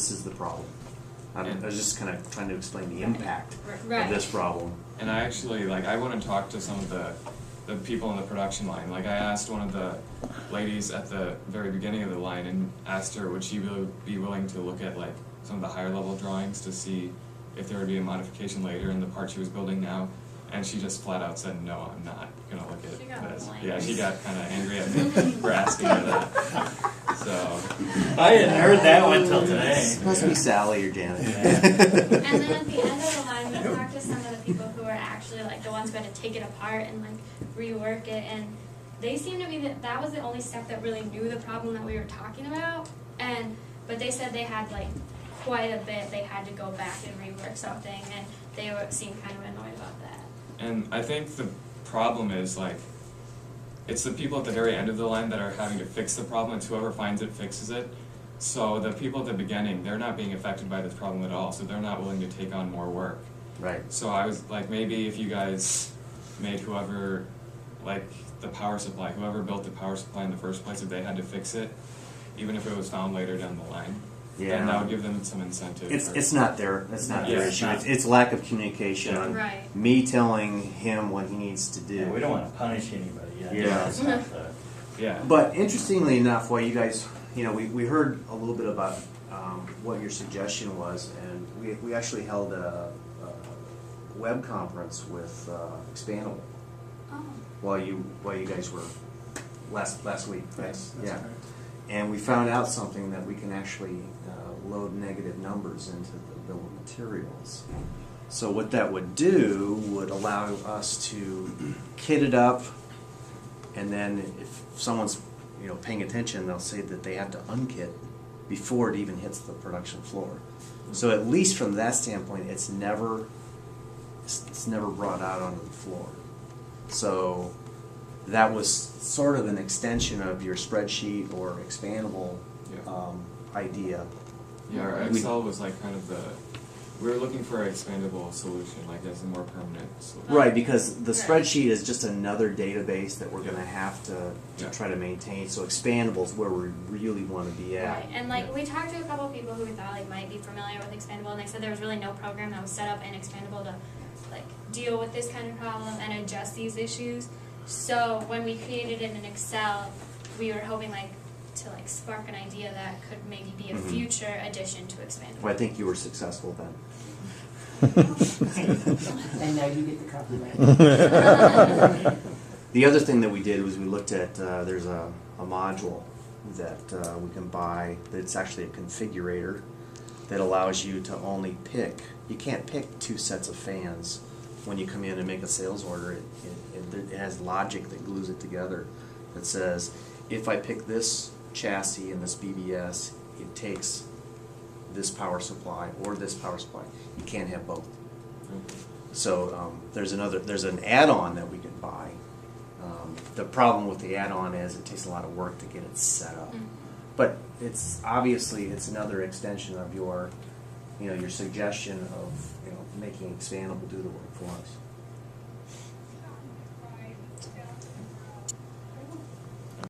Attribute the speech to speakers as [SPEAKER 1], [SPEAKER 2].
[SPEAKER 1] this is the problem. I
[SPEAKER 2] And-
[SPEAKER 1] was just kind of trying to explain the impact
[SPEAKER 3] Right.
[SPEAKER 1] of this problem.
[SPEAKER 2] And I actually, like, I went and talked to some of the people in the production line. Like, I asked one of the ladies at the very beginning of the line and asked her, would she be willing to look at, like, some of the higher level drawings to see if there would be a modification later in the part she was building now. And she just flat out said, no, I'm not gonna look
[SPEAKER 3] She got
[SPEAKER 2] at this.
[SPEAKER 3] blank.
[SPEAKER 2] Yeah, she got kinda angry at me for asking her that. So,
[SPEAKER 4] I hadn't heard that one till today.
[SPEAKER 1] Must be Sally or Janet.
[SPEAKER 3] And then at the end of the line, we talked to some of the people who are actually like the ones who had to take it apart and like rework it, and they seemed to be that was the only step that really knew the problem that we were talking about. But they said they had like quite a bit. They had to go back and rework something, and they seemed kind of annoyed about that.
[SPEAKER 2] and I think the problem is, like, it's the people at the very end of the line that are having to fix the problem, and whoever finds it fixes it. So the people at the beginning, they're not being affected by this problem at all, so they're not willing to take on more work.
[SPEAKER 1] Right.
[SPEAKER 2] So I was like, maybe if you guys made whoever, like, the power supply, whoever built the power supply in the first place, if they had to fix it, even if it was found later down the line, then that would give them some incentive.
[SPEAKER 1] It's not their
[SPEAKER 2] Yeah,
[SPEAKER 1] issue.
[SPEAKER 4] it's not.
[SPEAKER 1] It's lack of communication on
[SPEAKER 3] Right.
[SPEAKER 1] me telling him what he needs to do.
[SPEAKER 4] Yeah, we don't want to punish anybody.
[SPEAKER 1] Yeah.
[SPEAKER 4] That's not the,
[SPEAKER 2] Yeah.
[SPEAKER 1] But interestingly enough, while you guys, we heard a little bit about what your suggestion was, and we actually held a web conference with Expandable
[SPEAKER 3] Oh.
[SPEAKER 1] while you guys were last week.
[SPEAKER 4] Yes, that's
[SPEAKER 1] yeah.
[SPEAKER 4] correct.
[SPEAKER 1] And we found out something that we can actually load negative numbers into the bill of materials. So what that would do would allow us to kit it up, and then if someone's paying attention, they'll say that they have to unkit before it even hits the production floor. So at least from that standpoint, it's never brought out onto the floor. So that was sort of an extension of your spreadsheet or expandable
[SPEAKER 2] Yeah.
[SPEAKER 1] idea.
[SPEAKER 2] Yeah, our Excel was like kind of we were looking for an expandable solution, like as a more permanent solution.
[SPEAKER 1] Right, because the
[SPEAKER 3] Right.
[SPEAKER 1] spreadsheet is just another database that we're going to have to
[SPEAKER 2] Yeah.
[SPEAKER 1] try to maintain. So expandable is where we really want to be at.
[SPEAKER 3] Right, and like we talked to a couple of people who we thought like might be familiar with Expandable, and they said there was really no program that was set up in Expandable to like deal with this kind of problem and adjust these issues. So when we created it in Excel, we were hoping like to like spark an idea that could maybe be a
[SPEAKER 1] Mhm.
[SPEAKER 3] future addition to Expandable.
[SPEAKER 1] Well, I think you were successful then.
[SPEAKER 5] And now you get the compliment.
[SPEAKER 1] The other thing that we did was we looked at, there's a module that we can buy that's actually a configurator that allows you to only pick, you can't pick two sets of fans when you come in and make a sales order. It has logic that glues it together that says, if I pick this chassis and this BBS, it takes this power supply or this power supply. You can't have both.
[SPEAKER 2] Okay.
[SPEAKER 1] So there's an add-on that we can buy. The problem with the add-on is it takes a lot of work to get it set up.
[SPEAKER 3] Mm.
[SPEAKER 1] But it's another extension of your suggestion of making Expandable do the work for us.